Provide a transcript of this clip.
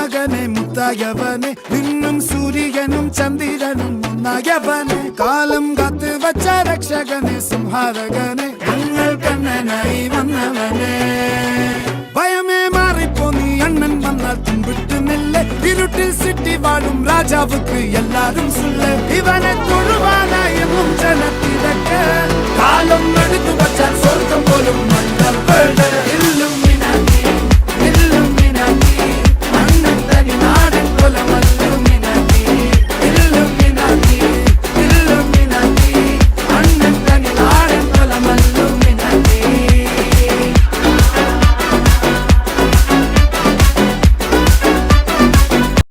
മകനെ മുത്തായവനെ നിന്നും സൂര്യനും ചന്ദ്രനും ഒന്നായവനെ കാലം കാത്ത് വച്ച രക്ഷകനെ സംഹാരകനെ ഞങ്ങൾ കണ്ണനായി വന്നവനെ ഭയമേ മാറിപ്പോ നീ അണ്ണൻ വന്നാൽ തുമ്പിട്ട് നില്ല് ഇരുട്ടിൽ സിറ്റി വാഴും രാജാവുക്ക് എല്ലാരും സുല്ല് ഇവനെ തൊഴുവാനായി എന്നും ജനത്തിരക്ക് കാലം എടുത്തു വച്ചാൽ സ്വർഗം പോലും മണ്ണൽ